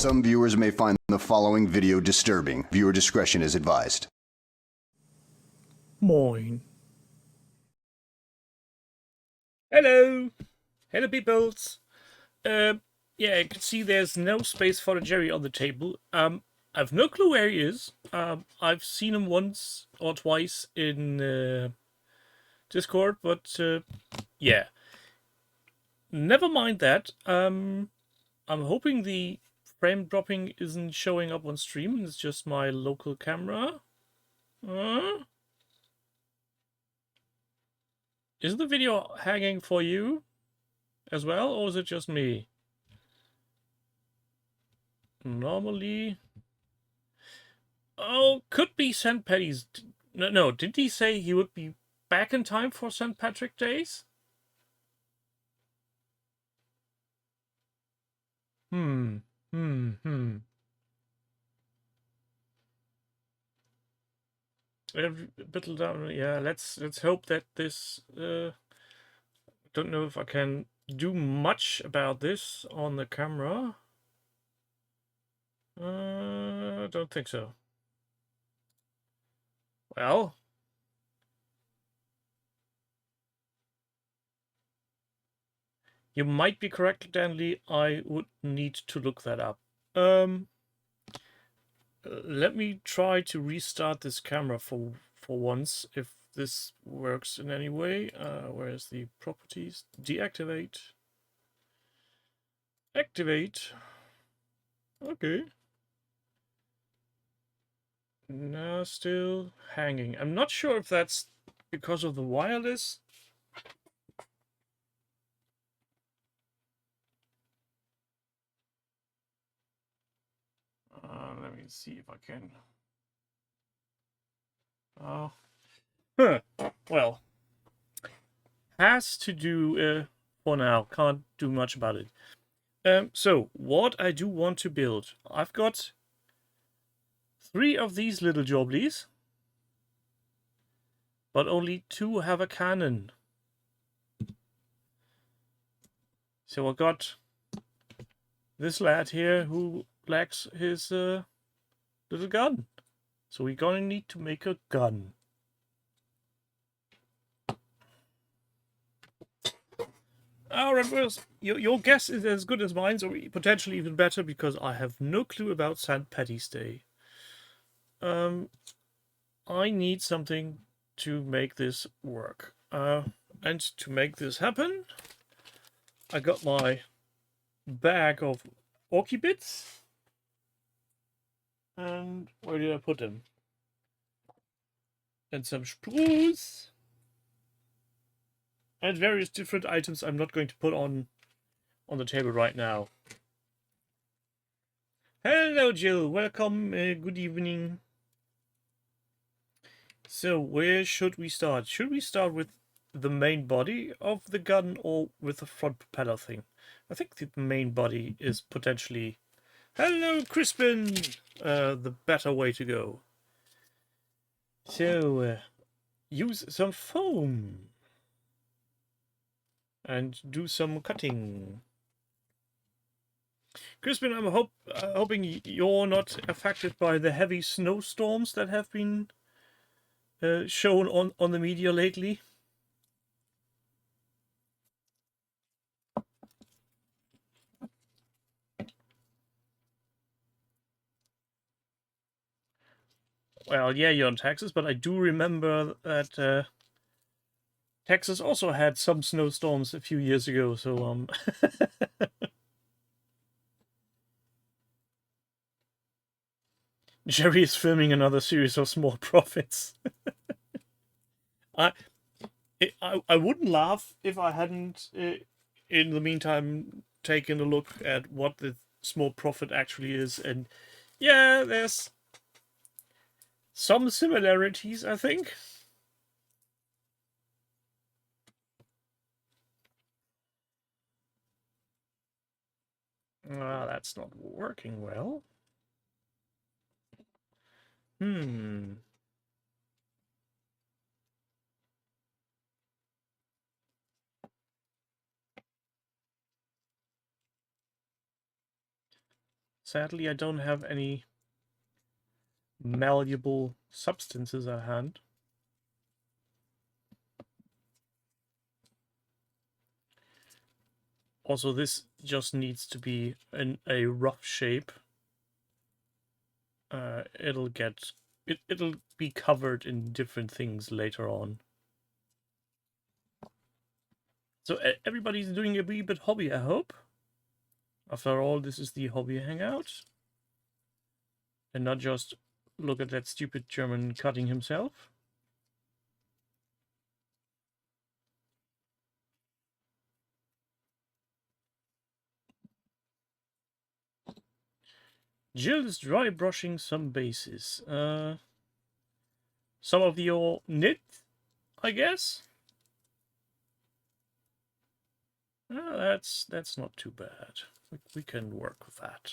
Some viewers may find the following video disturbing. Viewer discretion is advised. Moin. Hello. Hello, peoples. Yeah, you can see there's no space for the Jerry on the table. I've no clue where he is. I've seen him once or twice in Discord, but yeah. Never mind that. I'm hoping the frame dropping isn't showing up on stream. It's just my local camera. Is the video hanging for you as well, or is it just me? Normally... Oh, could be St. Patty's... No, did he say he would be back in time for St. Patrick Days? A bit down. Yeah, let's hope that this. Don't know if I can do much about this on the camera. Don't think so. Well, you might be correct, Danley. I would need to look that up. Let me try to restart this camera for once, if this works in any way. Where's the properties? Deactivate. Activate. Okay. No, still hanging. I'm not sure if that's because of the wireless. Let me see if I can. Oh. Huh. well, has to do for now. Can't do much about it. So, what I do want to build, I've got 3 of these little joblies, but only 2 have a cannon. So I got this lad here who lacks his little gun. So we're gonna need to make a gun. Alright, your guess is as good as mine, or potentially even better, because I have no clue about St. Paddy's Day. I need something to make this work. And to make this happen, I got my bag of orky bits. And where did I put them? And some sprues. And various different items I'm not going to put on the table right now. Hello, Jill. Welcome. Good evening. So, where should we start? Should we start with the main body of the gun or with the front propeller thing? I think the main body is potentially... Hello, Crispin! The better way to go. So, use some foam. And do some cutting. Crispin, I'm hoping you're not affected by the heavy snowstorms that have been shown on the media lately. Well, yeah, you're in Texas, but I do remember that Texas also had some snowstorms a few years ago, so Jerry is filming another series of Small Profits. I wouldn't laugh if I hadn't, in the meantime, taken a look at what the Small Profit actually is, and yeah, there's some similarities, I think. That's not working well. Sadly, I don't have any malleable substances at hand. Also, this just needs to be in a rough shape. It'll be covered in different things later on. So everybody's doing a wee bit hobby, I hope. After all, this is the hobby hangout. And not just look at that stupid German cutting himself. Jill is dry brushing some bases. Some of your knit, I guess? That's not too bad. We can work with that.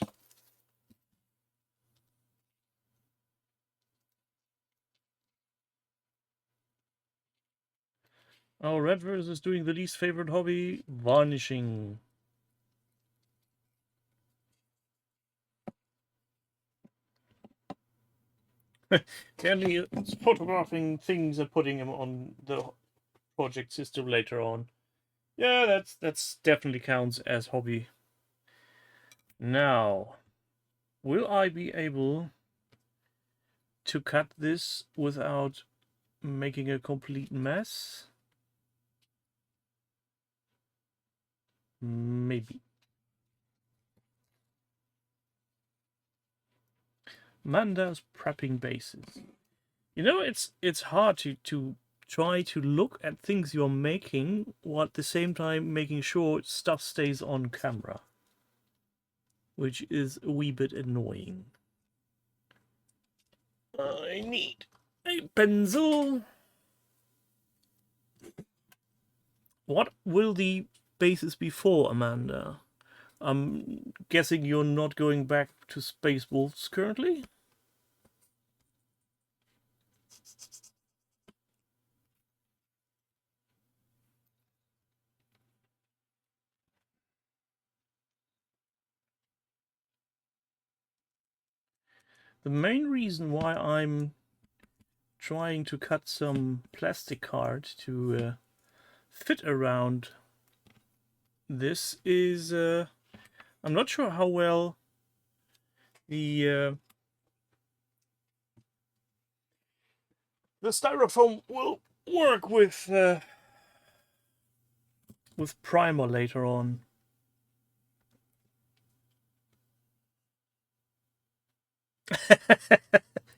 Our Redverse is doing the least favorite hobby, varnishing. Apparently it's photographing things and putting them on the project system later on. Yeah, that's definitely counts as hobby. Now, will I be able to cut this without making a complete mess? Maybe. Manda's prepping bases. You know, it's hard to try to look at things you're making while at the same time making sure stuff stays on camera, which is a wee bit annoying. I need a pencil. What will the basis be for, Amanda? I'm guessing you're not going back to Space Wolves currently? The main reason why I'm trying to cut some plastic card to fit around this is I'm not sure how well the styrofoam will work with primer later on.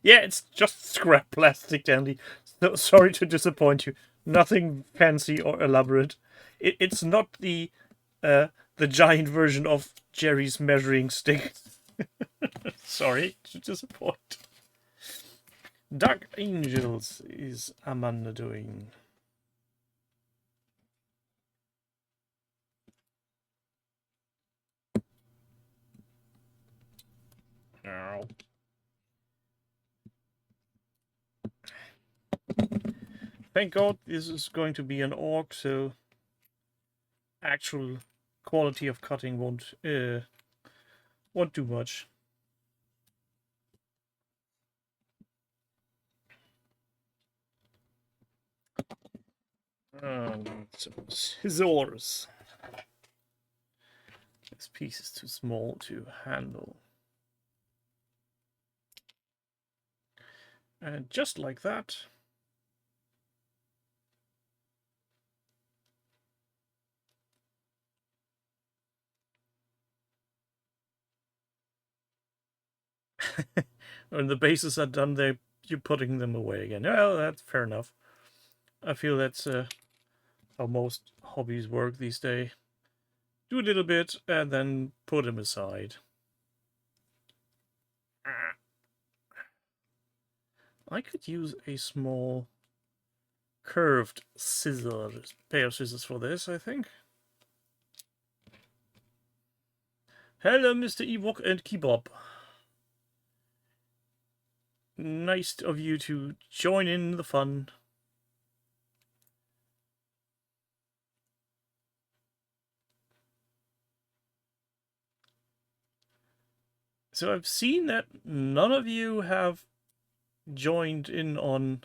Yeah, it's just scrap plastic, Dandy. So, sorry to disappoint you. Nothing fancy or elaborate. It's not the giant version of Jerry's measuring stick. Sorry to disappoint. Dark Angels is Amanda doing. Ow. Thank God this is going to be an orc, so actual quality of cutting won't do much. Some scissors. This piece is too small to handle. And just like that. When the bases are done, you're putting them away again. Well, that's fair enough. I feel that's how most hobbies work these days. Do a little bit and then put them aside. I could use a small curved pair of scissors for this, I think. Hello, Mr. Ewok and Kebab. Nice of you to join in the fun. So I've seen that none of you have joined in on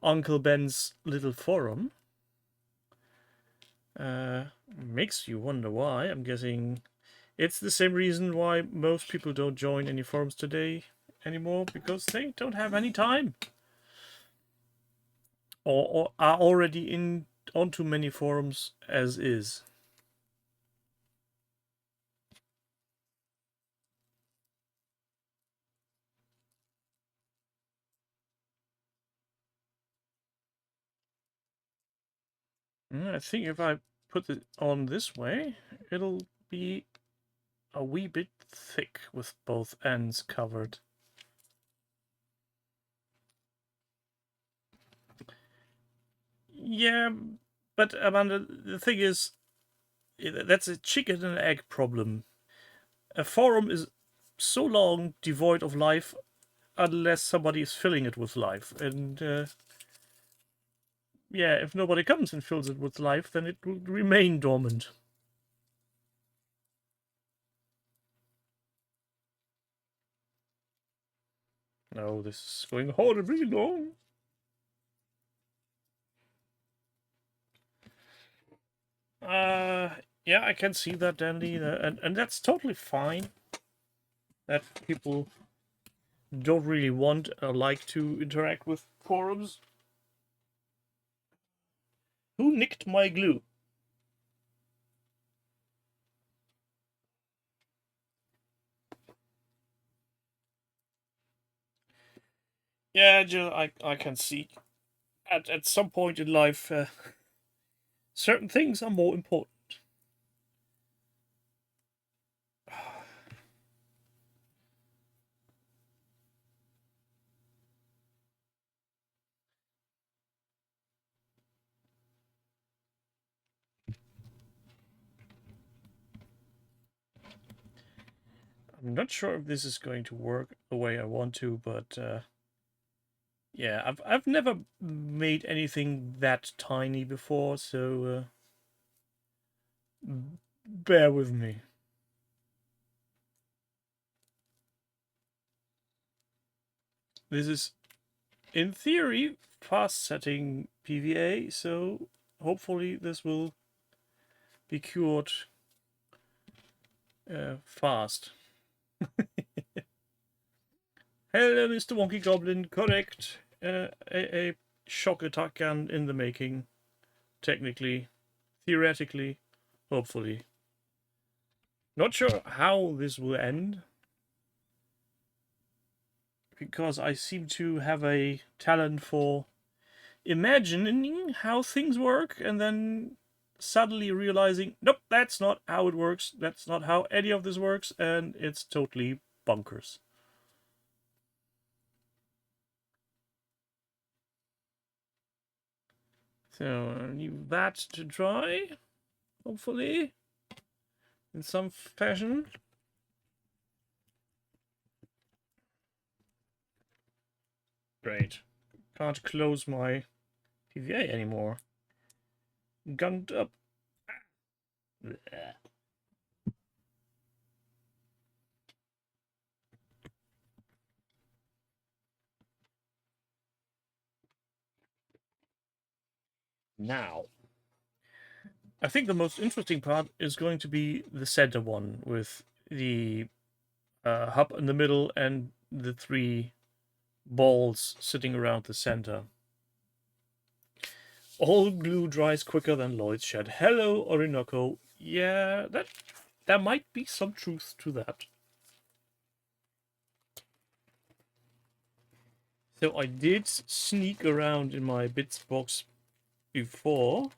Uncle Ben's little forum. Makes you wonder why. I'm guessing it's the same reason why most people don't join any forums today anymore, because they don't have any time. Or are already on too many forums as is. I think if I put it on this way, it'll be a wee bit thick with both ends covered. Yeah, but Amanda, the thing is, that's a chicken and egg problem. A forum is so long devoid of life unless somebody is filling it with life. And yeah, if nobody comes and fills it with life, then it will remain dormant. No, this is going horribly long. Yeah, I can see that, Dandy, and that's totally fine. That people don't really want or like to interact with forums. Who nicked my glue? Yeah, Jill, I can see. At some point in life, certain things are more important. I'm not sure if this is going to work the way I want to, but yeah, I've never made anything that tiny before, so bear with me. This is, in theory, fast-setting PVA, so hopefully this will be cured fast. Hello, Mr. Wonky Goblin. Correct. A Shokk Attack Gun in the making. Technically. Theoretically. Hopefully. Not sure how this will end. Because I seem to have a talent for imagining how things work and then suddenly realizing, nope, that's not how it works. That's not how any of this works, and it's totally bonkers. So I leave that to dry, hopefully, in some fashion. Great. Can't close my PVA anymore. Gunned up. Blech. Now, I think the most interesting part is going to be the center one with the hub in the middle and the 3 balls sitting around the center. All glue dries quicker than Lloyd's shed. Hello, Orinoco. Yeah, there might be some truth to that. So I did sneak around in my bits box before,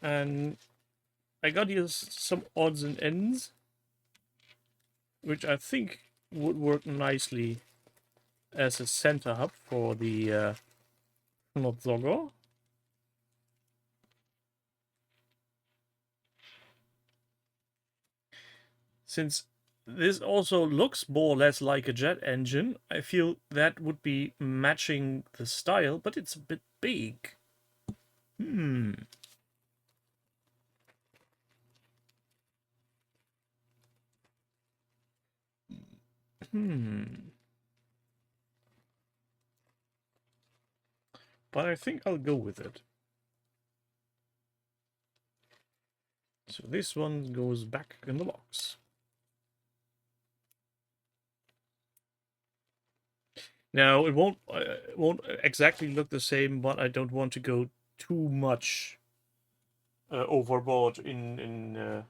and I got here some odds and ends, which I think would work nicely as a center hub for the Notzogo. Since this also looks more or less like a jet engine, I feel that would be matching the style, but it's a bit big. But I think I'll go with it. So this one goes back in the box. Now it won't exactly look the same, but I don't want to go too much overboard in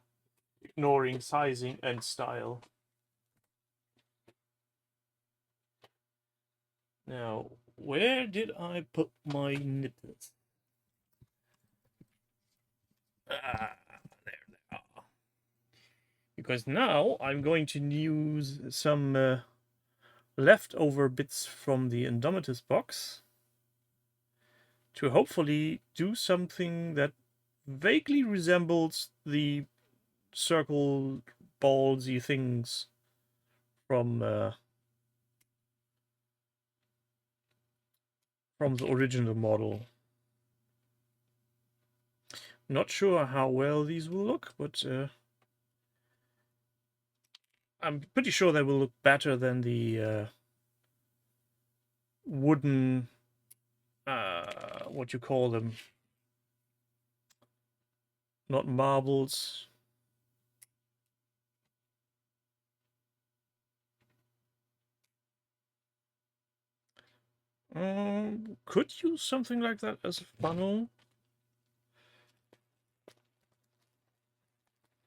ignoring sizing and style. Now, where did I put my nipples? Ah, there they are. Because now I'm going to use some leftover bits from the Indomitus box to hopefully do something that vaguely resembles the circle ballsy things from the original model. Not sure how well these will look, but I'm pretty sure they will look better than the wooden, what you call them, not marbles. Could use something like that as a funnel.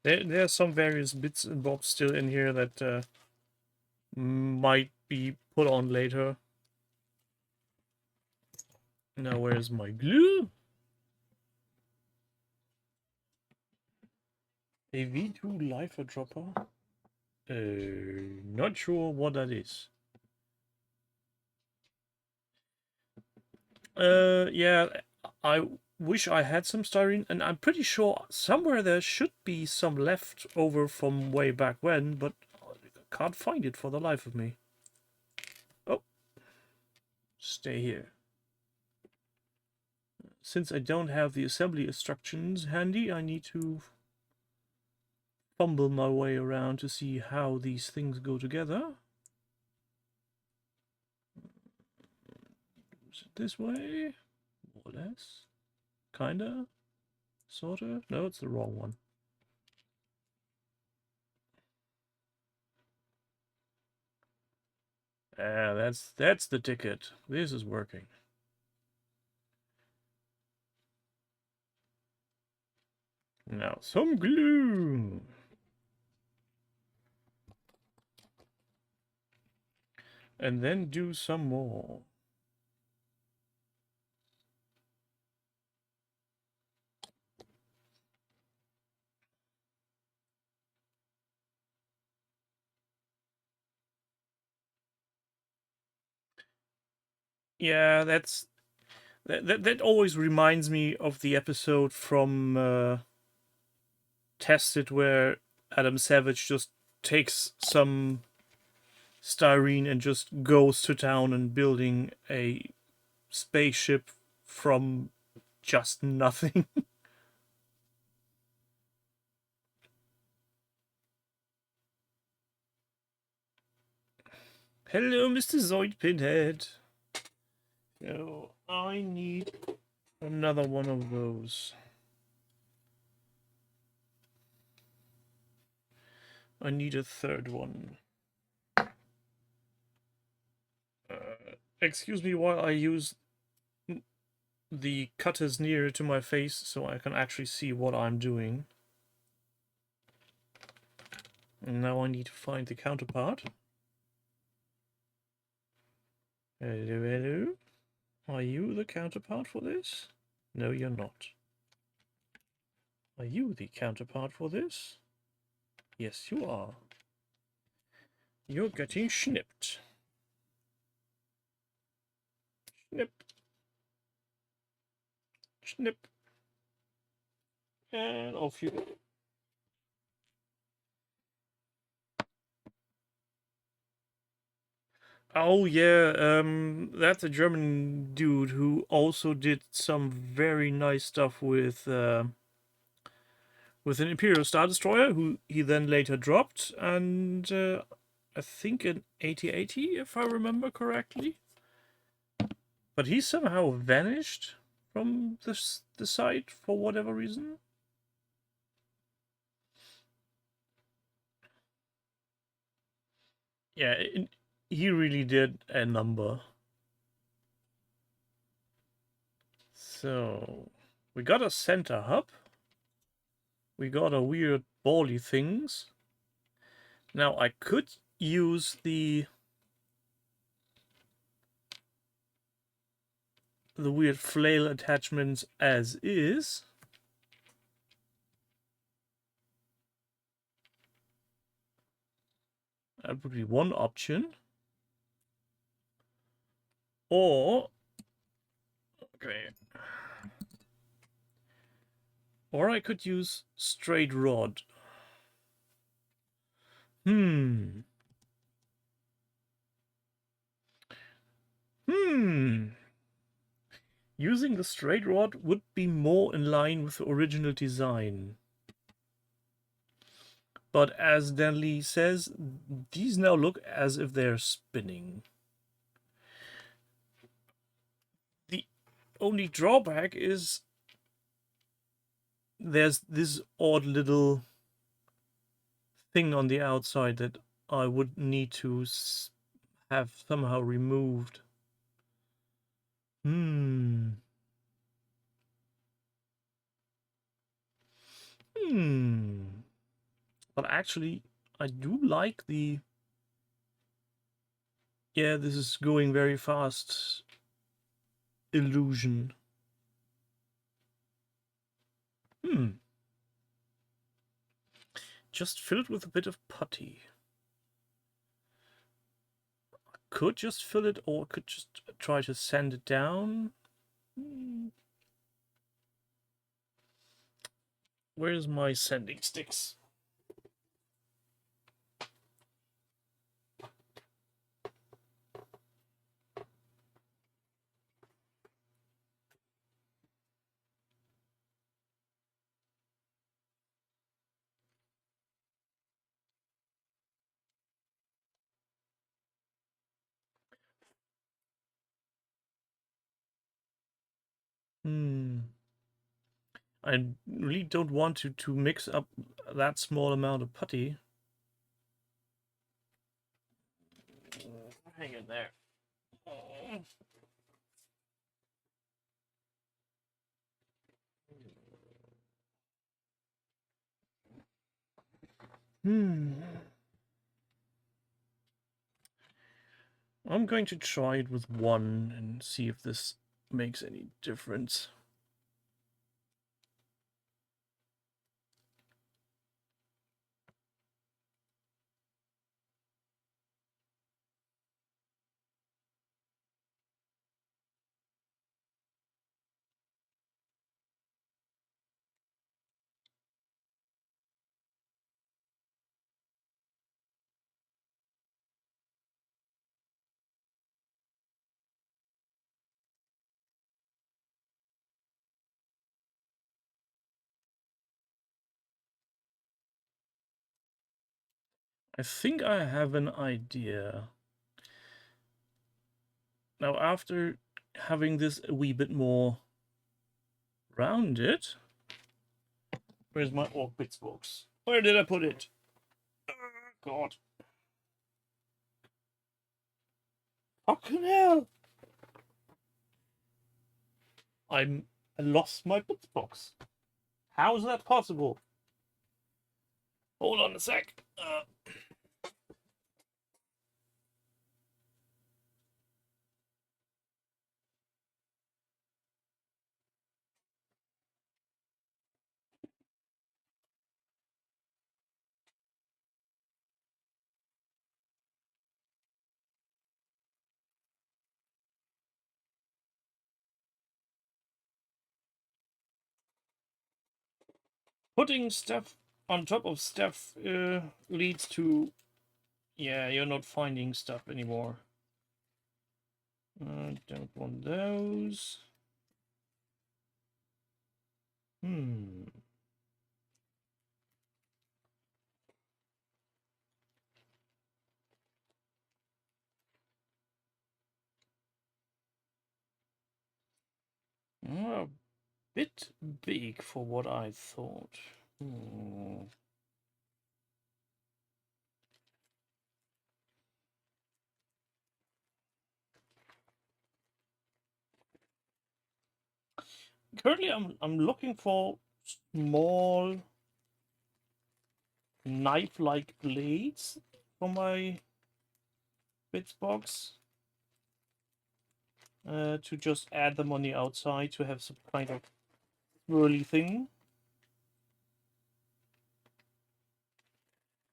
There are some various bits and bobs still in here that might be put on later. Now, where's my glue? A V2 lifer dropper? Not sure what that is. Yeah, I wish I had some styrene, and I'm pretty sure somewhere there should be some left over from way back when, but I can't find it for the life of me. Oh, stay here. Since I don't have the assembly instructions handy, I need to fumble my way around to see how these things go together. Is it this way? More or less? Kinda? Sorta? No, it's the wrong one. Ah, that's the ticket. This is working. Now some glue. And then do some more. Yeah, that always reminds me of the episode from Tested where Adam Savage just takes some styrene and just goes to town and building a spaceship from just nothing. Hello, Mr. Zoid Pinhead. So I need another one of those. I need a third one. Excuse me while I use the cutters nearer to my face so I can actually see what I'm doing. And now I need to find the counterpart. Hello, hello. Are you the counterpart for this? No, you're not. Are you the counterpart for this? Yes, you are. You're getting snipped. Snip. Snip. And off you go. Oh yeah, that's a German dude who also did some very nice stuff with an Imperial Star Destroyer, who he then later dropped, and I think an 8080, if I remember correctly. But he somehow vanished from the site for whatever reason. Yeah, he really did a number. So, we got a center hub. We got a weird bally things. Now I could use the weird flail attachments as is. That would be one option. Or okay. Or I could use straight rod. Hmm. Using the straight rod would be more in line with the original design. But as Dan Lee says, these now look as if they're spinning. The only drawback is there's this odd little thing on the outside that I would need to have somehow removed. But actually, I do like the... Yeah, this is going very fast illusion. Just fill it with a bit of putty. I could just fill it, or I could just try to sand it down. Where's my sanding sticks? I really don't want to mix up that small amount of putty. Hang in there. I'm going to try it with one and see if this makes any difference. I think I have an idea. Now, after having this a wee bit more rounded, where's my orc bits box? Where did I put it? God. Fucking hell! I lost my bits box. How is that possible? Hold on a sec. Putting stuff on top of stuff leads to, yeah, you're not finding stuff anymore. Don't want those. A bit big for what I thought. Currently, I'm looking for small knife-like blades for my bits box. To just add them on the outside to have some kind of swirly thing.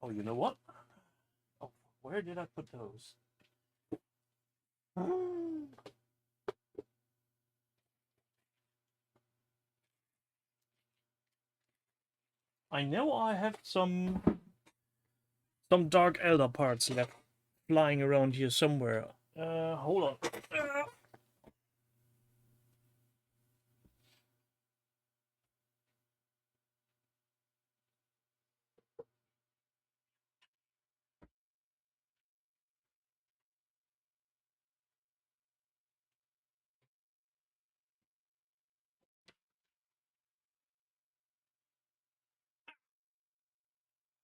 Oh, you know what? Oh, where did I put those? I know I have some Dark Elder parts left flying around here somewhere. Hold on.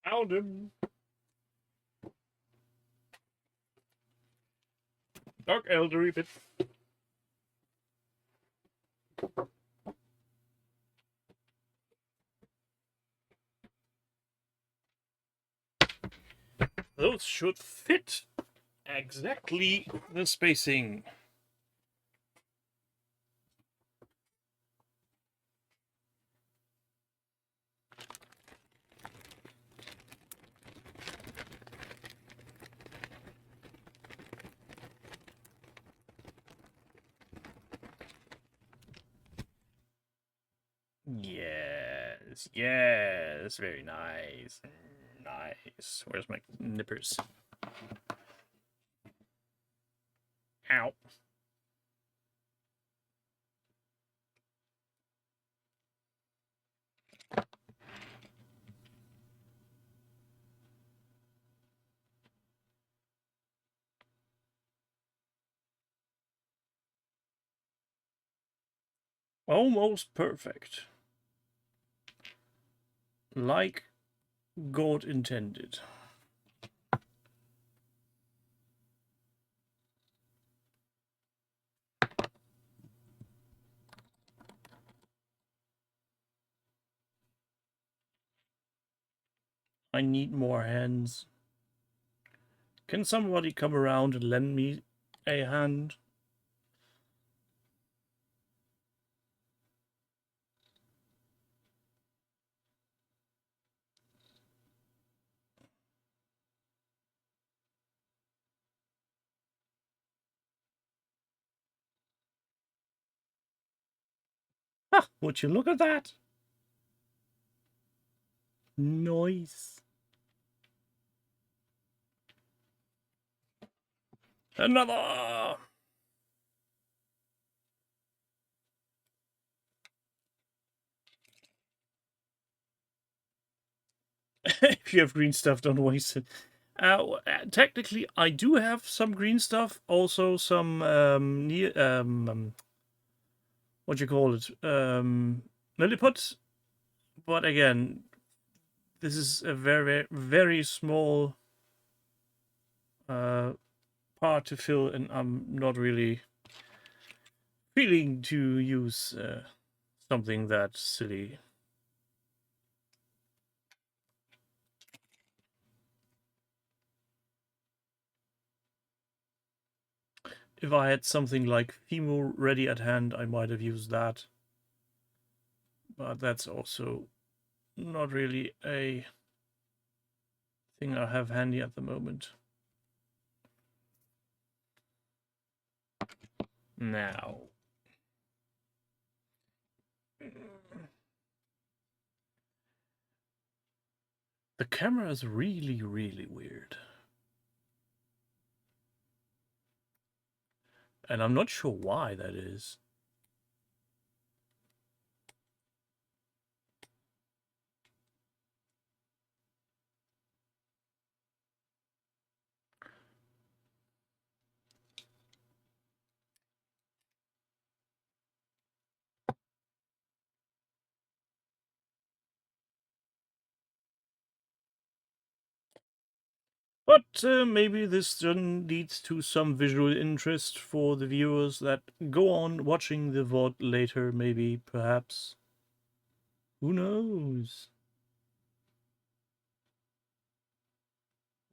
Found him. Dark Eldery bit. Those should fit exactly the spacing. Yes. Yes, yes, very nice. Nice. Where's my nippers? Ow. Almost perfect. Like God intended. I need more hands. Can somebody come around and lend me a hand? Ah, would you look at that? Nice. Another! If you have green stuff, don't waste it. Technically, I do have some green stuff. Also, some what do you call it? Millipods. But again, this is a very, very small part to fill, and I'm not really feeling to use something that silly. If I had something like Fimo ready at hand, I might have used that. But that's also not really a thing I have handy at the moment. Now. The camera is really, really weird. And I'm not sure why that is. But maybe this leads to some visual interest for the viewers that go on watching the VOD later, maybe, perhaps. Who knows?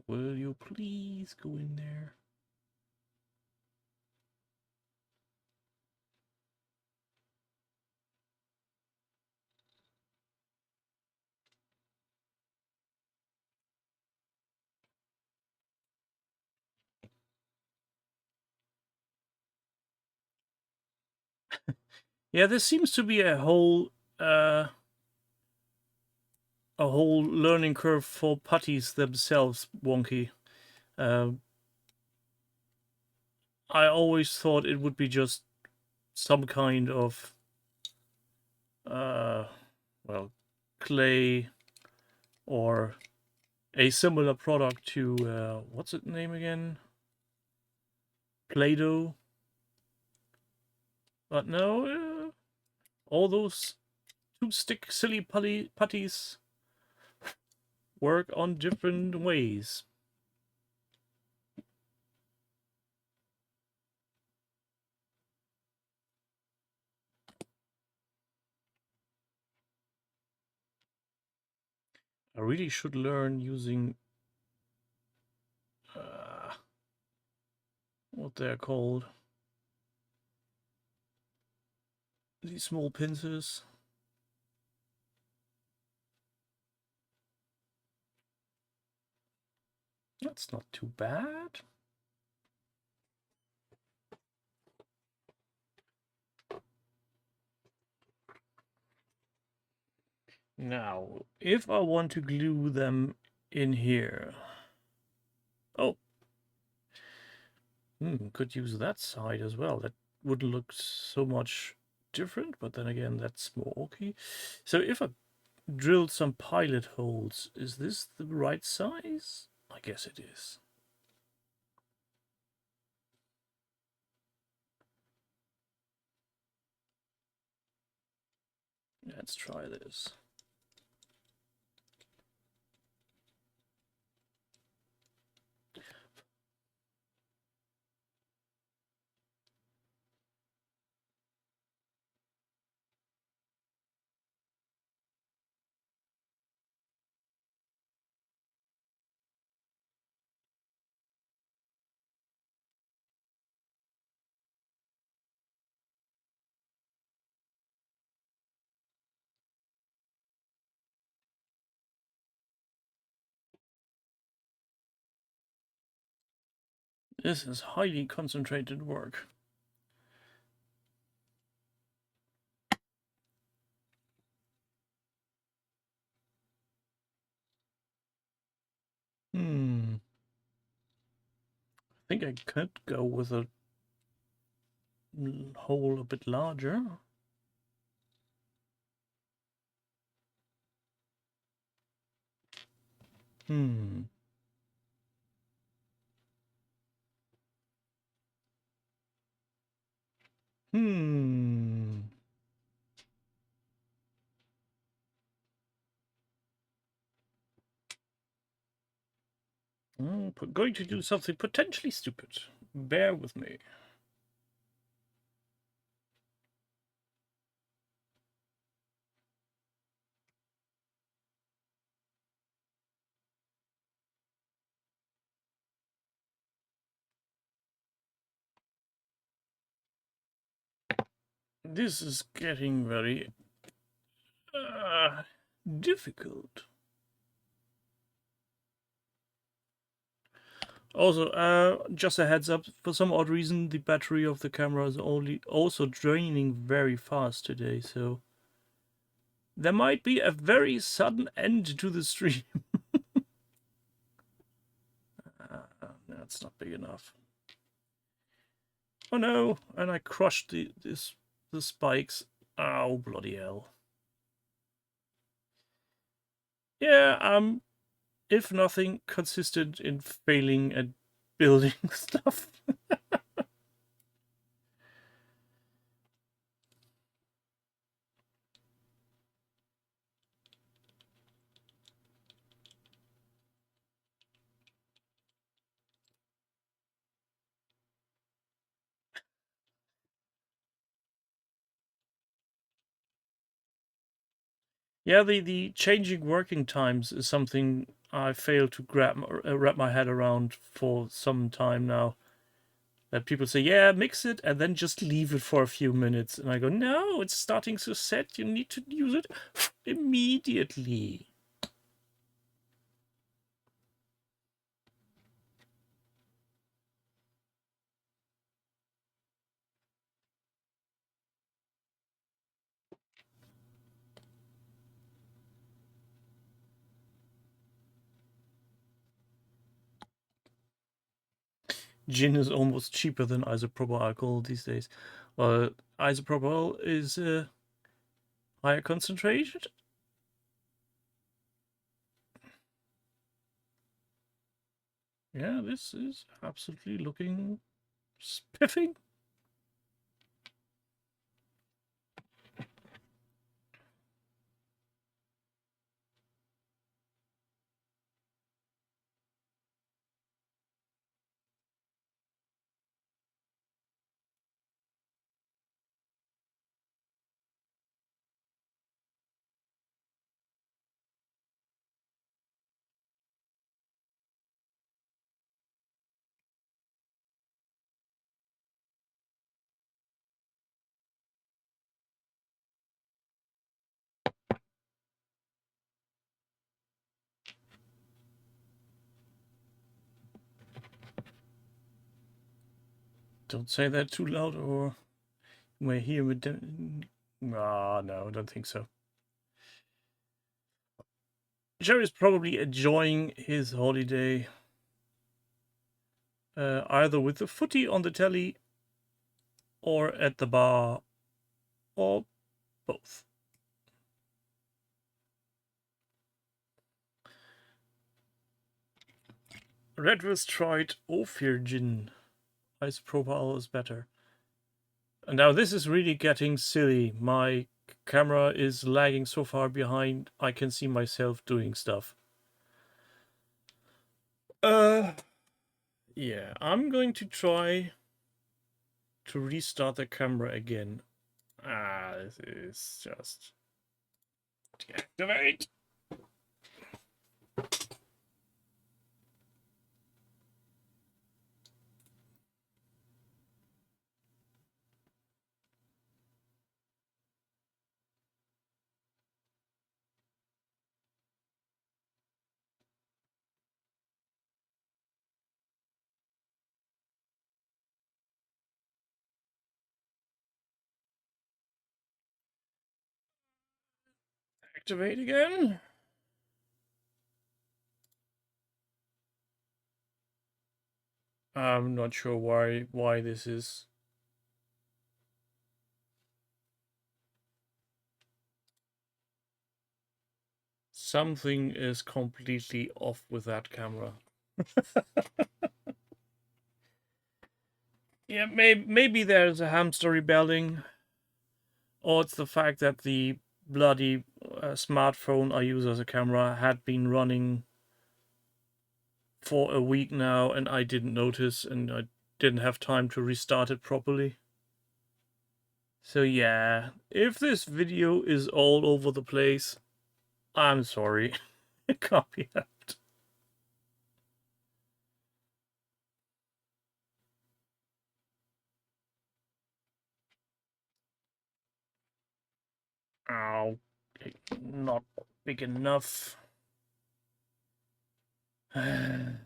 Will you please go in there? Yeah, there seems to be a whole learning curve for putties themselves, wonky. I always thought it would be just some kind of well, clay or a similar product to what's its name again? Play-Doh. But no, all those two-stick silly putties work on different ways. I really should learn using what they're called. These small pincers. That's not too bad. Now, if I want to glue them in here... Oh! Could use that side as well. That would look so much different, but then again, that's more okay. So if I drilled some pilot holes, is this the right size? I guess it is. Let's try this. This is highly concentrated work. I think I could go with a hole a bit larger. Hmm. I'm going to do something potentially stupid. Bear with me. This is getting very difficult. Also, just a heads up, for some odd reason, the battery of the camera is also draining very fast today, so there might be a very sudden end to the stream. That's not big enough. Oh no, and I crushed the spikes. Oh, bloody hell. Yeah, if nothing, consistent in failing at building stuff. Yeah, the changing working times is something I fail to wrap my head around for some time now. That people say, yeah, mix it and then just leave it for a few minutes. And I go, no, it's starting to set. You need to use it immediately. Gin is almost cheaper than isopropyl alcohol these days. Well, isopropyl is higher concentration. Yeah, this is absolutely looking spiffing. Don't say that too loud or you may hear me. No, I don't think so. Jerry's probably enjoying his holiday. Either with the footy on the telly or at the bar or both. Redwurst tried Ophir gin. Isopropyl is better. And now this is really getting silly. My camera is lagging so far behind, I can see myself doing stuff. Yeah, I'm going to try to restart the camera again. This is just deactivate. Activate again. I'm not sure why this is. Something is completely off with that camera. Yeah, maybe there's a hamster rebelling, or it's the fact that the bloody smartphone I use as a camera had been running for a week now and I didn't notice and I didn't have time to restart it properly. So yeah, if this video is all over the place, I'm sorry. It can't be helped. Oh, not big enough. I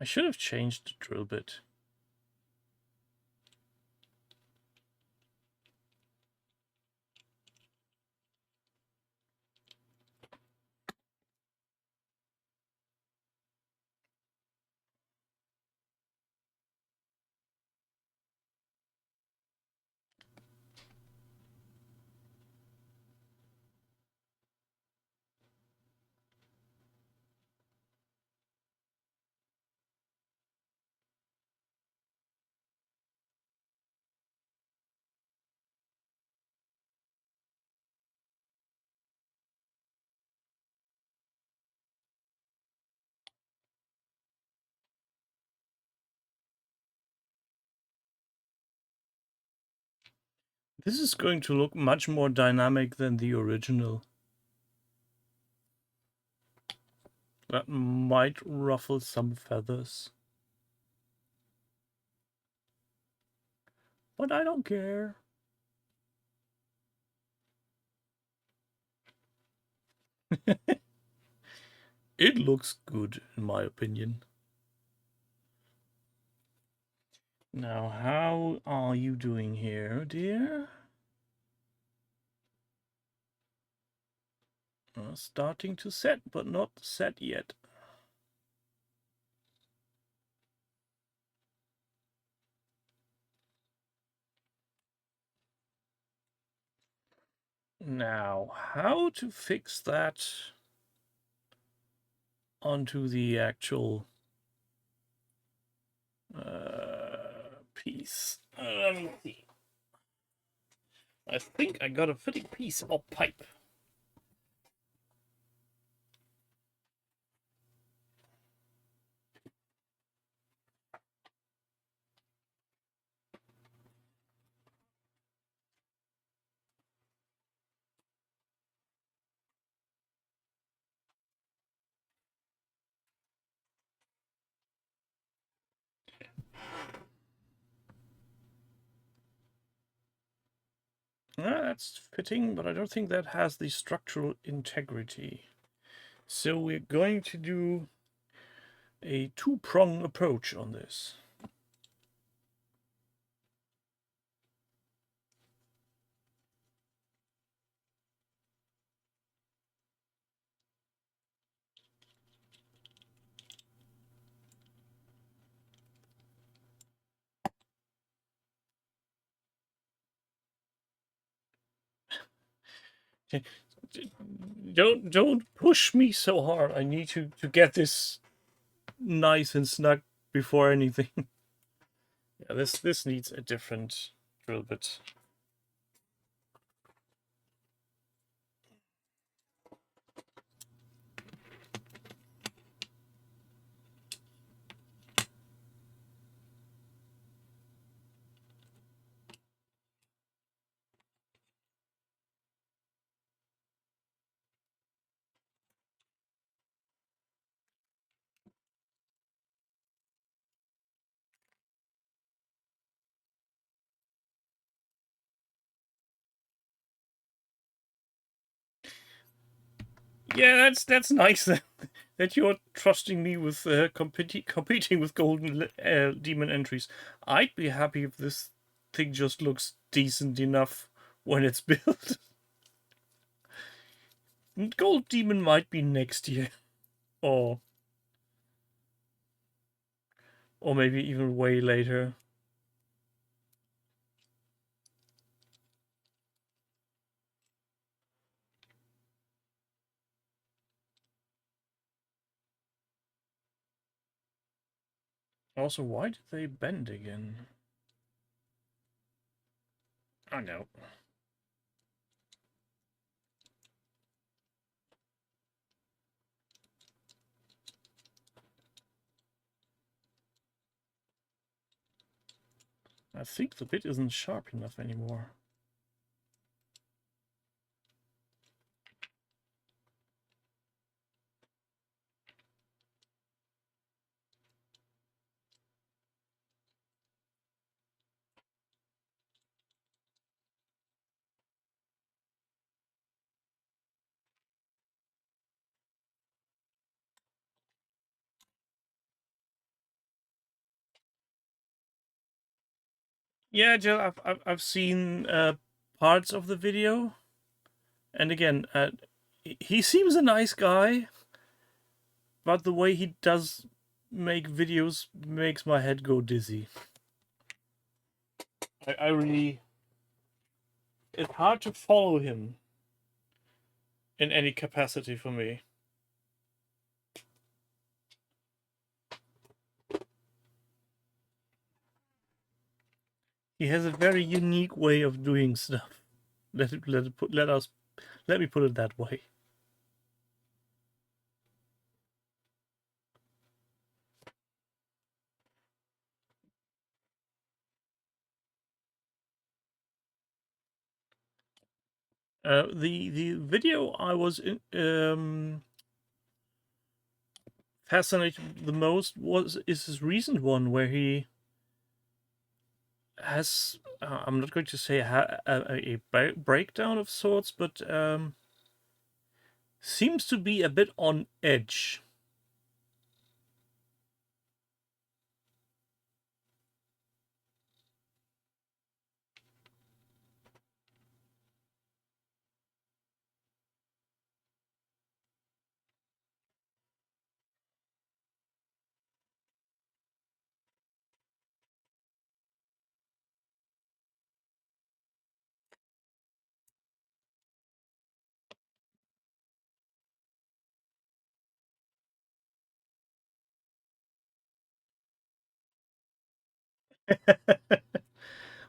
should have changed the drill bit. This is going to look much more dynamic than the original. That might ruffle some feathers. But I don't care. It looks good, in my opinion. Now, how are you doing here, dear? Starting to set, but not set yet. Now, how to fix that onto the actual piece? Let me see. I think I got a fitting piece of pipe. That's fitting, but I don't think that has the structural integrity. So we're going to do a two-prong approach on this. Don't push me so hard. I need to get this nice and snug before anything. Yeah, this needs a different drill bit. Yeah, that's nice that you're trusting me with competing with golden demon entries. I'd be happy if this thing just looks decent enough when it's built. Gold demon might be next year, or maybe even way later. Also, why did they bend again? I know. I think the bit isn't sharp enough anymore. Yeah, Jill, I've seen parts of the video, and again, he seems a nice guy, but the way he does make videos makes my head go dizzy. I really, it's hard to follow him in any capacity for me. He has a very unique way of doing stuff. Let me put it that way. The video I was fascinated the most is his recent one where he has I'm not going to say a breakdown of sorts, but seems to be a bit on edge.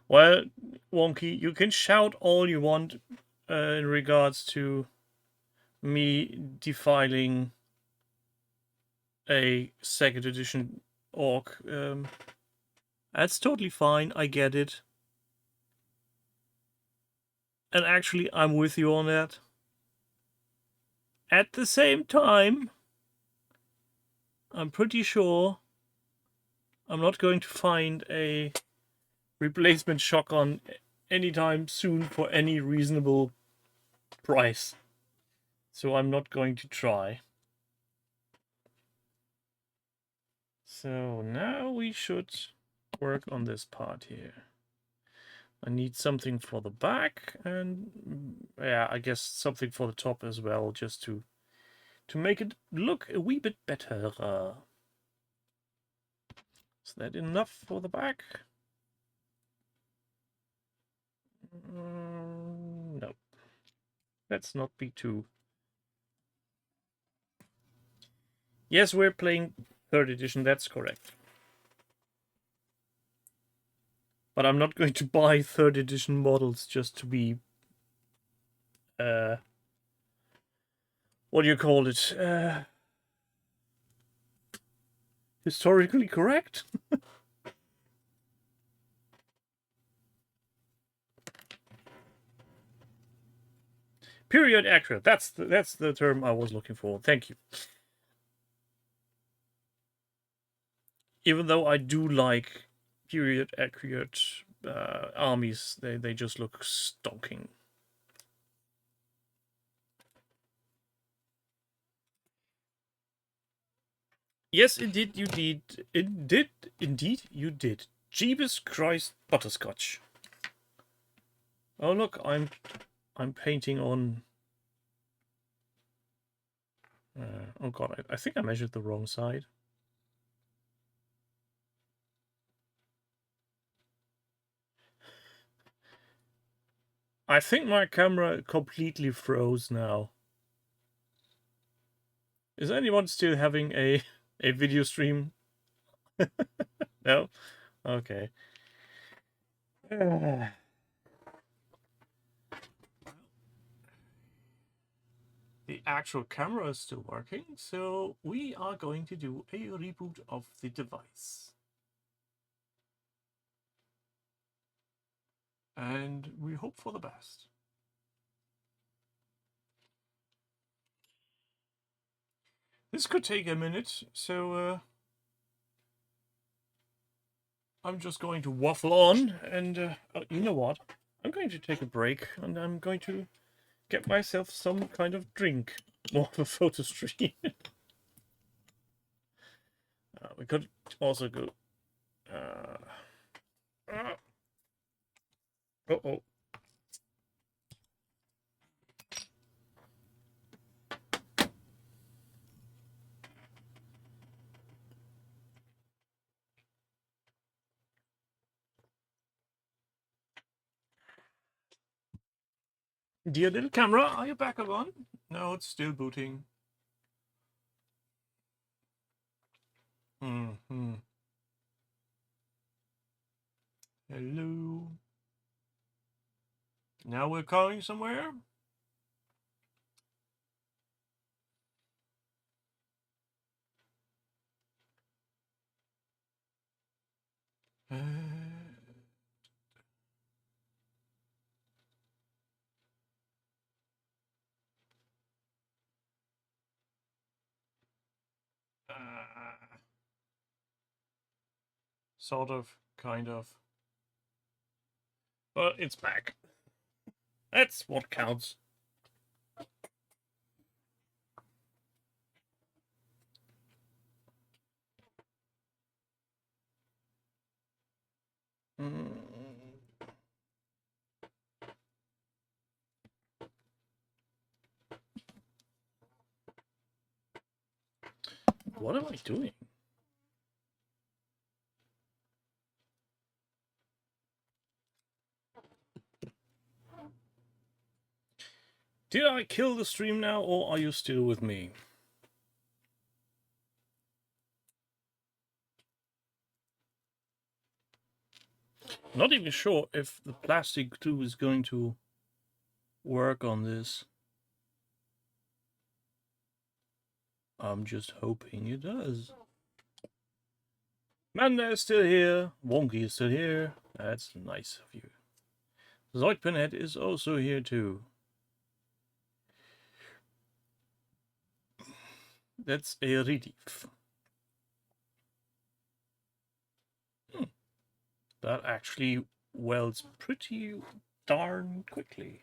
Well, Wonky, you can shout all you want in regards to me defiling a second edition orc. That's totally fine. I get it. And actually, I'm with you on that. At the same time, I'm pretty sure I'm not going to find a replacement shotgun anytime soon for any reasonable price. So I'm not going to try. So now we should work on this part here. I need something for the back, and yeah, I guess something for the top as well, just to make it look a wee bit better. Is that enough for the back? No. Let's not be too... Yes, we're playing 3rd edition, that's correct. But I'm not going to buy 3rd edition models just to be... what do you call it? Historically correct? Period accurate. That's the term I was looking for. Thank you. Even though I do like period accurate armies, they just look stonking. Yes, indeed you did. Indeed you did. Jeebus Christ butterscotch. Oh look, I'm painting on. Oh god, I think I measured the wrong side. I think my camera completely froze now. Is anyone still having a video stream? No? Okay. The actual camera is still working, so we are going to do a reboot of the device. And we hope for the best. This could take a minute, so I'm just going to waffle on, and you know what? I'm going to take a break, and I'm going to get myself some kind of drink. More of a photo stream. We could also go... Uh-oh. Dear little camera, are you back on? No, it's still booting. Hello. Now we're calling somewhere? Sort of, kind of. But it's back. That's what counts. What am I doing? Did I kill the stream now, or are you still with me? Not even sure if the plastic glue is going to work on this. I'm just hoping it does. Manda is still here. Wonky is still here. That's nice of you. Zoidpinhead is also here too. That's a relief. That actually welds pretty darn quickly.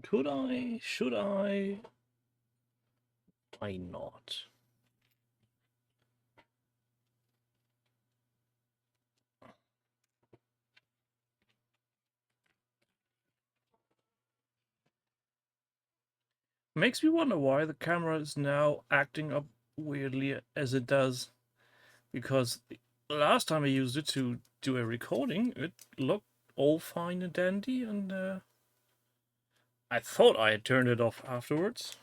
Could I? Should I? Why not? Makes me wonder why the camera is now acting up weirdly as it does. because the last time I used it to do a recording, it looked all fine and dandy, and I thought I had turned it off afterwards.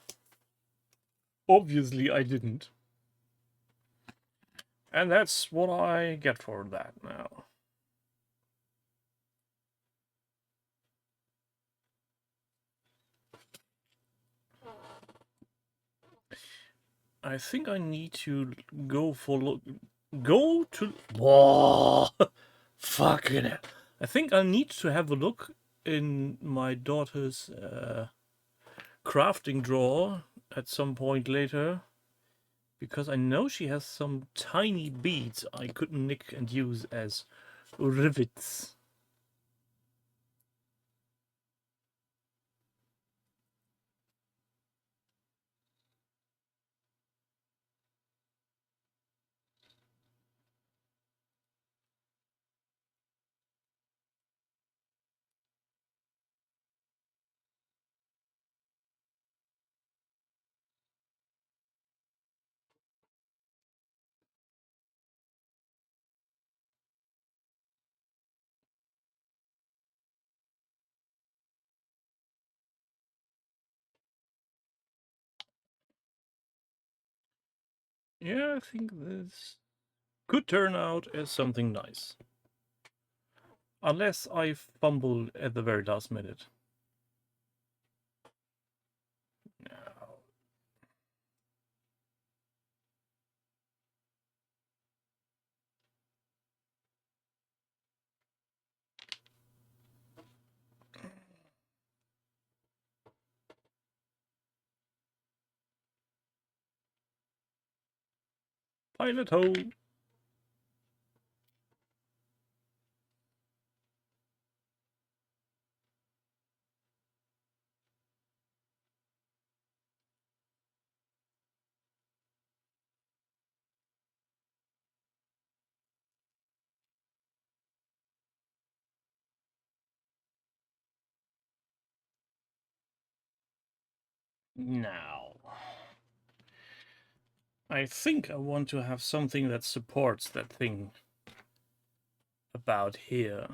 Obviously, I didn't. And that's what I get for that now. I think I need to go for look. Go to. Whoa! Fucking hell. I think I need to have a look in my daughter's crafting drawer at some point later, because I know she has some tiny beads I could nick and use as rivets. Yeah, I think this could turn out as something nice. Unless I fumble at the very last minute. Now, pilot hole. Now, I think I want to have something that supports that thing about here.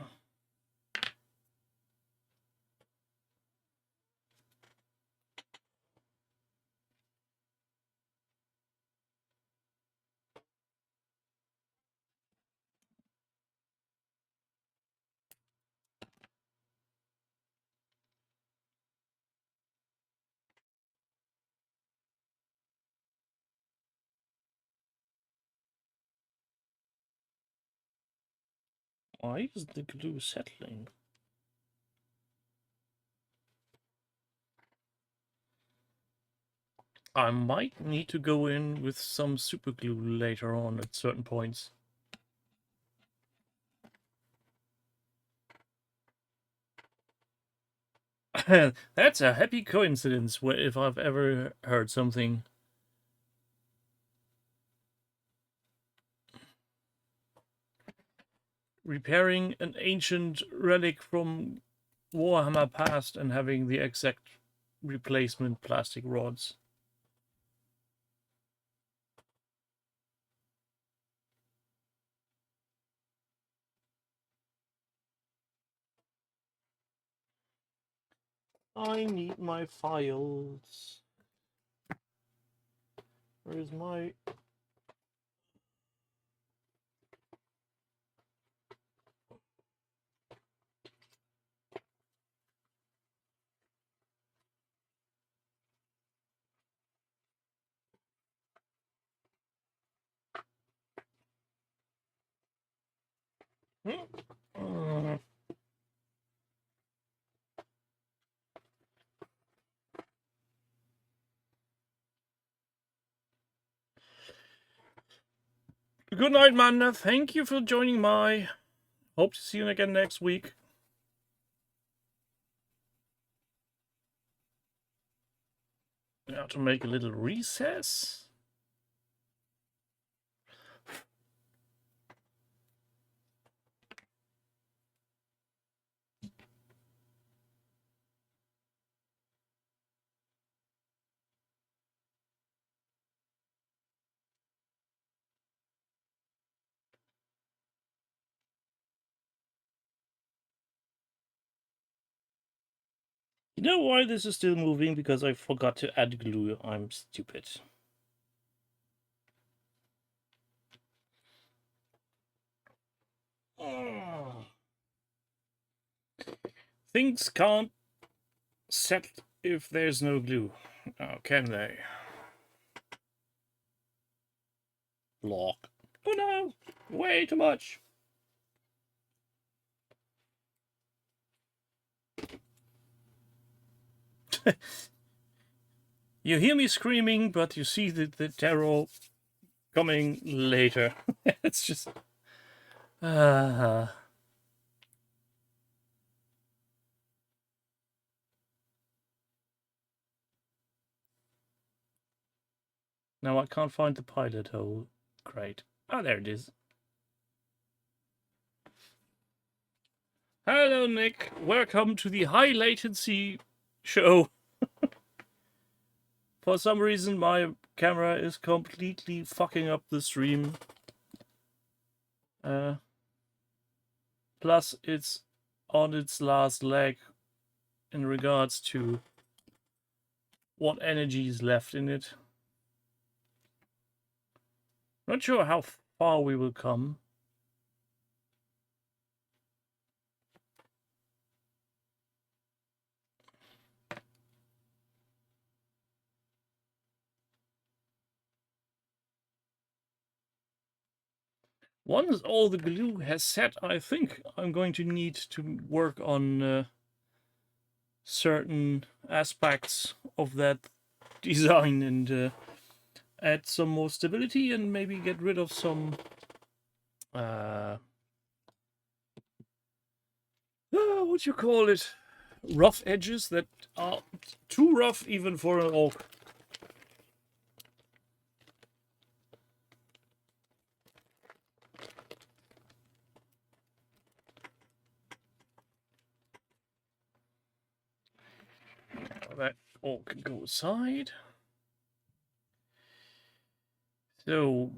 Why is the glue settling? I might need to go in with some super glue later on at certain points. That's a happy coincidence if I've ever heard something. Repairing an ancient relic from Warhammer past and having the exact replacement plastic rods. I need my files. Where is my... Good night, Manda. Thank you for joining my... Hope to see you again next week. Now to make a little recess. You know why this is still moving? Because I forgot to add glue. I'm stupid. Oh. Things can't set if there's no glue. Oh, can they? Lock. Oh no! Way too much! You hear me screaming, but you see the terror coming later. It's just... Now I can't find the pilot hole. Great. Oh, there it is. Hello, Nick. Welcome to the high latency show. For some reason, my camera is completely fucking up the stream. Plus, it's on its last leg in regards to what energy is left in it. Not sure how far we will come. Once all the glue has set, I think I'm going to need to work on certain aspects of that design and add some more stability and maybe get rid of some what you call it, rough edges that are too rough even for an orc. That all can go aside. So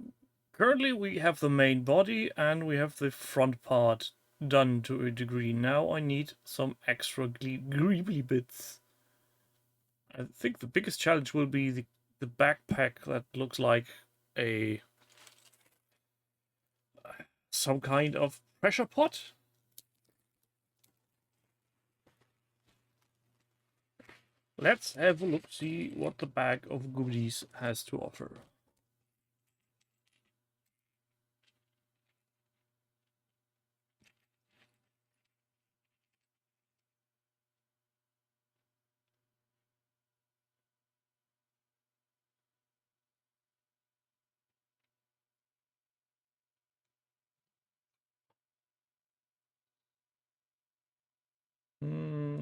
currently we have the main body and we have the front part done to a degree. Now I need some extra greeby bits. I think the biggest challenge will be the backpack that looks like a some kind of pressure pot. Let's have a look, see what the bag of goodies has to offer.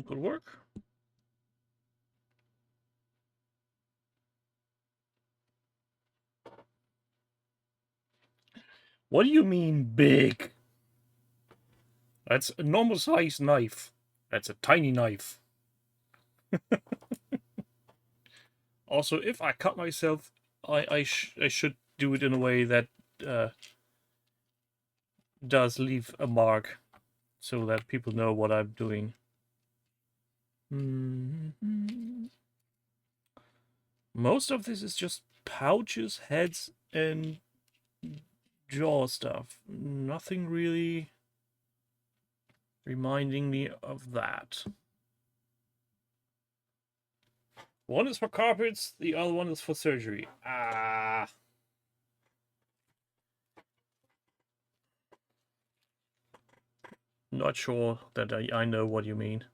Could work. What do you mean big? That's a normal size knife. That's a tiny knife. Also, if I cut myself, I should do it in a way that does leave a mark so that people know what I'm doing. Most of this is just pouches, heads, and jaw stuff. Nothing really reminding me of that. One is for carpets, the other one is for surgery. Ah. Not sure that I know what you mean.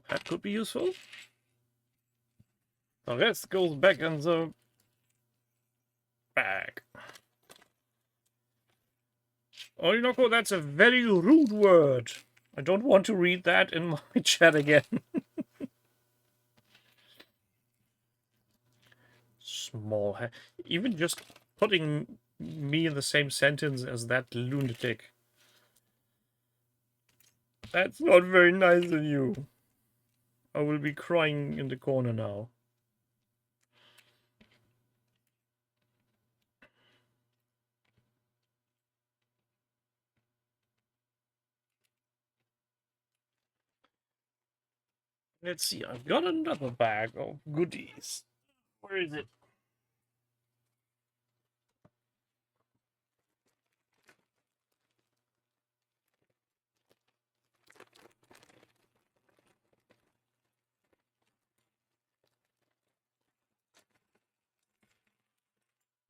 That could be useful. The rest goes back in the bag. Orinoco, that's a very rude word. I don't want to read that in my chat again. Small head. Even just putting me in the same sentence as that lunatic. That's not very nice of you. I will be crying in the corner now. Let's see, I've got another bag of goodies. Where is it?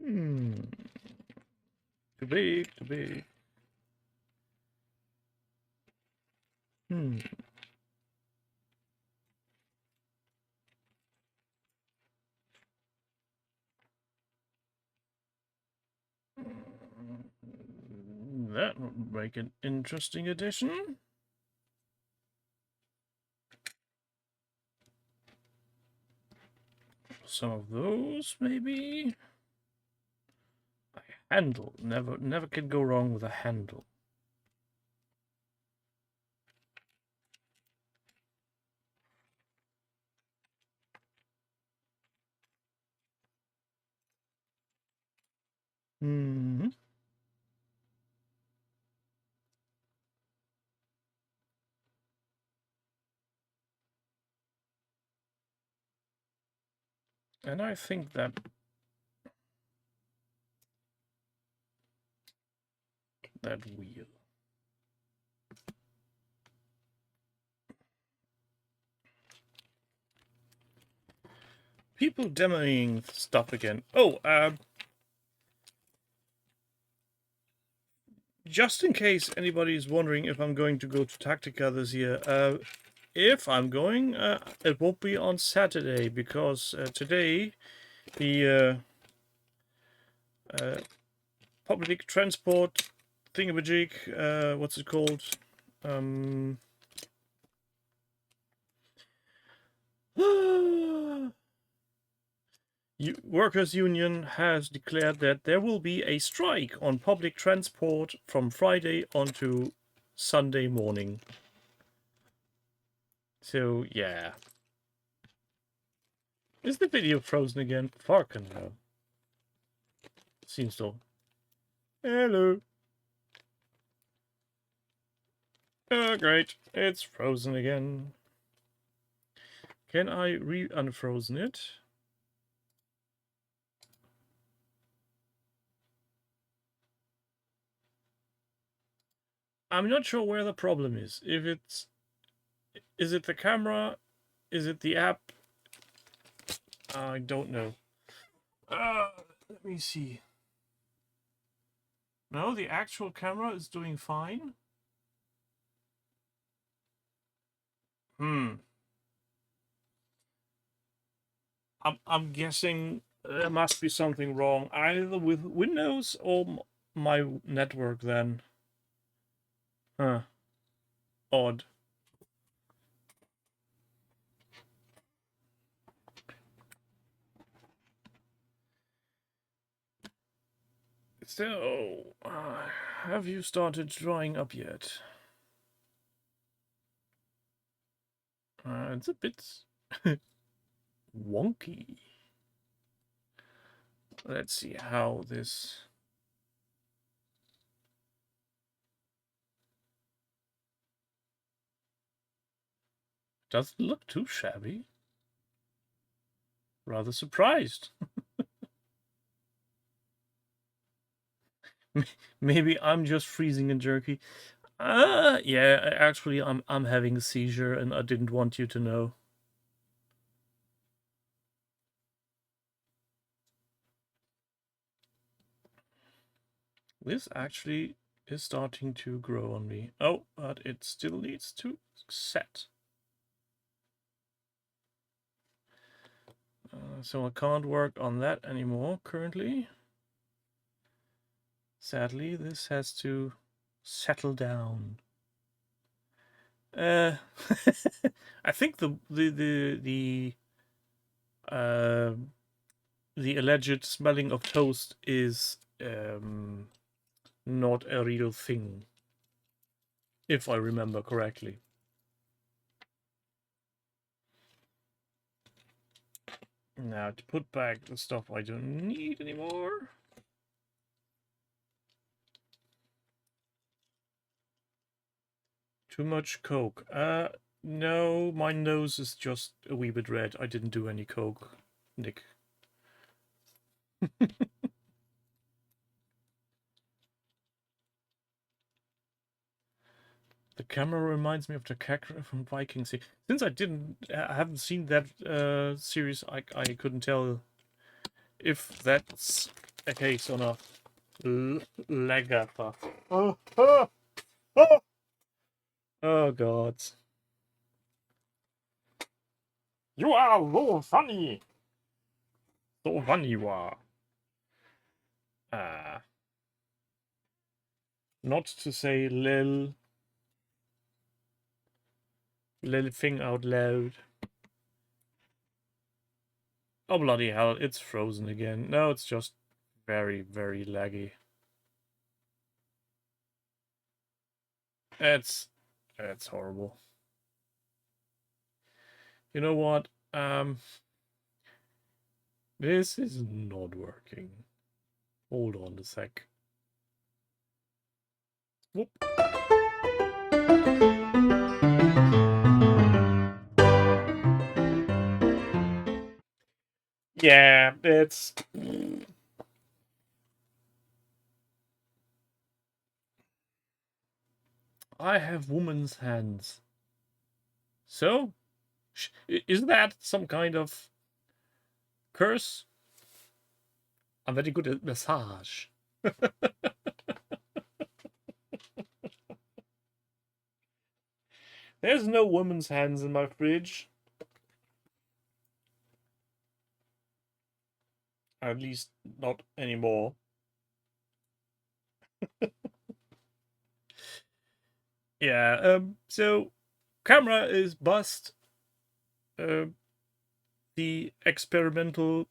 Too big, too big. That would make an interesting addition. Some of those, maybe. A handle. Never can go wrong with a handle. Hmm. And I think that wheel. People demoing stuff again. Oh, just in case anybody's wondering if I'm going to go to Tactica this year, if I'm going, it won't be on Saturday because today the public transport thingamajig, what's it called? Workers' Union has declared that there will be a strike on public transport from Friday on to Sunday morning. So, yeah. Is the video frozen again? Fucking hell. Seems so. Hello. Oh, great. It's frozen again. Can I re-unfrozen it? I'm not sure where the problem is. If it's... Is it the camera? Is it the app? I don't know. Let me see. No, the actual camera is doing fine. I'm guessing there must be something wrong either with Windows or my network then. Huh. Odd. So, have you started drawing up yet? It's a bit wonky. Let's see how this... Doesn't look too shabby. Rather surprised. Maybe I'm just freezing and jerky. Yeah, actually I'm having a seizure and I didn't want you to know. This actually is starting to grow on me. Oh, but it still needs to set. So I can't work on that anymore currently. Sadly, this has to settle down. I think the alleged smelling of toast is not a real thing, if I remember correctly. Now to put back the stuff I don't need anymore. Too much Coke. No, my nose is just a wee bit red. I didn't do any coke, Nick. The camera reminds me of the character from Viking Sea. Since I haven't seen that series, I couldn't tell if that's a case or not. Lagaffa. Oh, oh, oh. Oh God. You are so funny. So funny you are. Ah. Not to say lil thing out loud. Oh bloody hell, it's frozen again. No, it's just very, very laggy. It's horrible. You know what? This is not working. Hold on a sec. Whoop. Yeah, it's... I have woman's hands. So? Is that some kind of curse? I'm very good at massage. There's no woman's hands in my fridge. At least not anymore. Yeah, so camera is bust. The experimental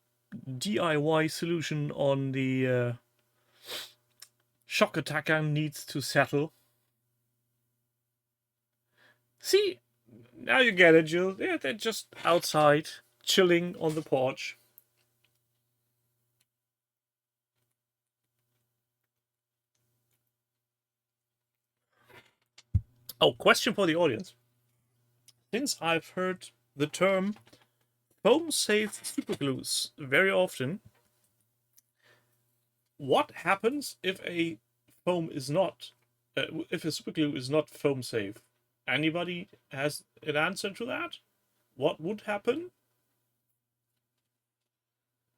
DIY solution on the Shokk Attack Gun needs to settle. See, now you get it, Jill. Yeah, they're just outside, chilling on the porch. Oh, question for the audience. Since I've heard the term foam-safe superglues very often, what happens if a foam is not, if a superglue is not foam-safe? Anybody has an answer to that? What would happen?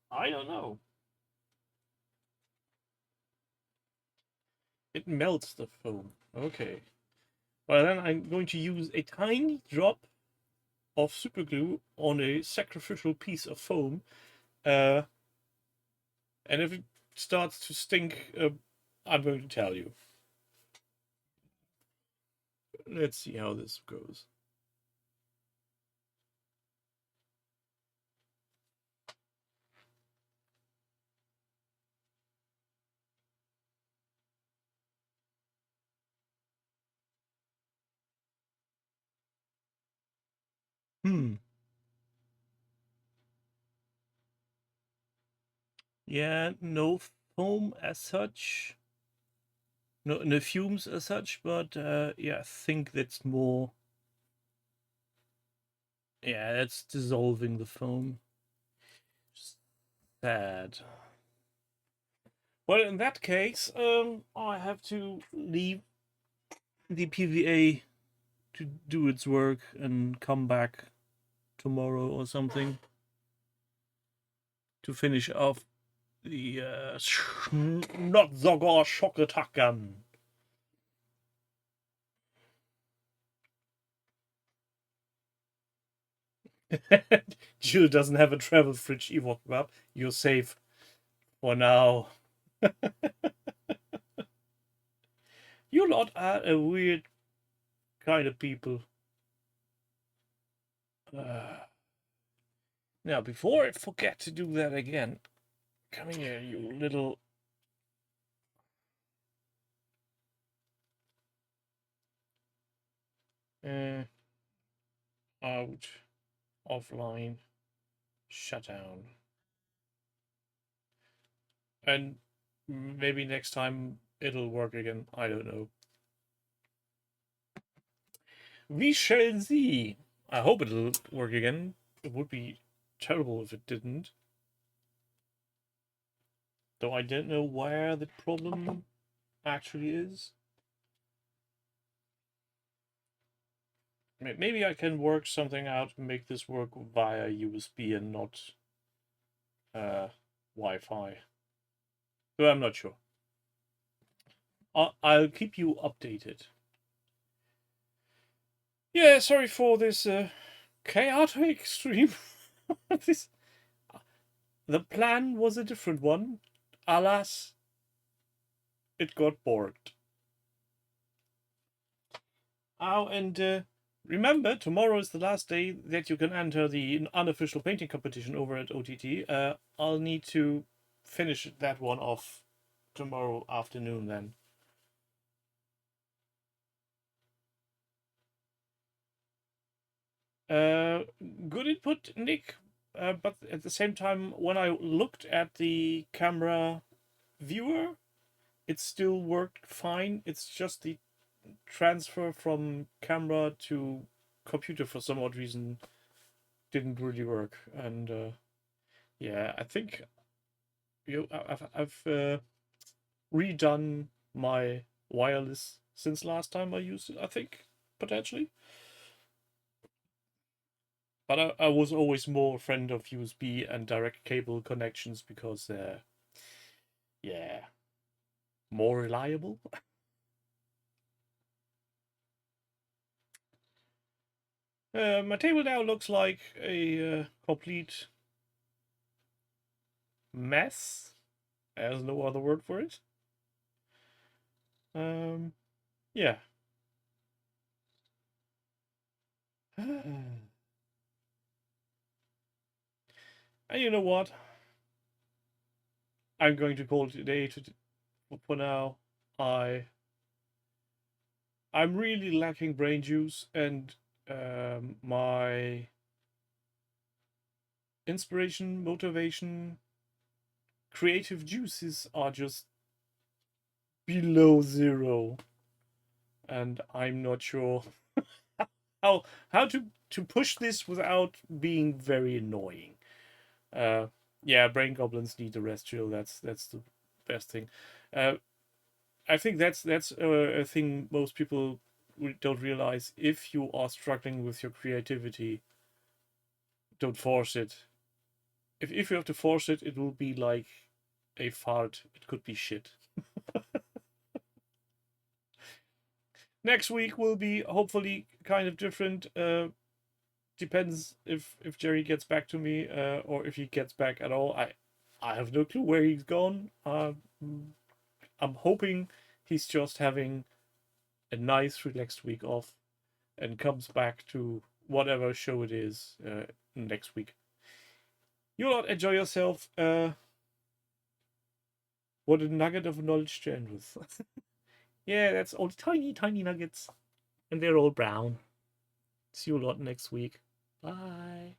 I don't know. It melts the foam. Okay. Well, then I'm going to use a tiny drop of superglue on a sacrificial piece of foam. And if it starts to stink, I'm going to tell you. Let's see how this goes. Yeah, no foam as such. No fumes as such, but yeah, I think that's more. Yeah, that's dissolving the foam. Sad. Well, in that case, I have to leave the PVA to do its work and come back tomorrow or something to finish off the not Zogor Shokk Attack Gun. Jill doesn't have a travel fridge, Ewok Bub. You're safe for now. You lot are a weird kind of people. Now, before I forget to do that again, come here, you little... out, offline, shut down. And maybe next time it'll work again. I don't know. We shall see. I hope it'll work again. It would be terrible if it didn't. Though I don't know where the problem actually is. Maybe I can work something out and make this work via USB and not Wi-Fi. But I'm not sure. I'll keep you updated. Yeah, sorry for this chaotic stream. The plan was a different one. Alas, it got borked. Oh, and remember, tomorrow is the last day that you can enter the unofficial painting competition over at OTT. I'll need to finish that one off tomorrow afternoon then. Good input, Nick. But at the same time, when I looked at the camera viewer, it still worked fine. It's just the transfer from camera to computer for some odd reason didn't really work. And yeah, I think I've redone my wireless since last time I used it, I think, potentially. But I was always more a friend of USB and direct cable connections because they're, yeah, more reliable. My table now looks like a complete mess. There's no other word for it. Yeah. And you know what? I'm going to call it a day for now. I'm really lacking brain juice, and my inspiration, motivation, creative juices are just below zero, and I'm not sure how to push this without being very annoying. Yeah, brain goblins need a rest chill. That's the best thing. I think that's a thing most people don't realize. If you are struggling with your creativity, don't force it. If you have to force it, it will be like a fart. It could be shit. Next week will be hopefully kind of different. Depends if Jerry gets back to me or if he gets back at all. I have no clue where he's gone. I'm hoping he's just having a nice, relaxed week off and comes back to whatever show it is next week. You lot enjoy yourself. What a nugget of knowledge to end with. Yeah, that's all tiny, tiny nuggets. And they're all brown. See you lot next week. Bye.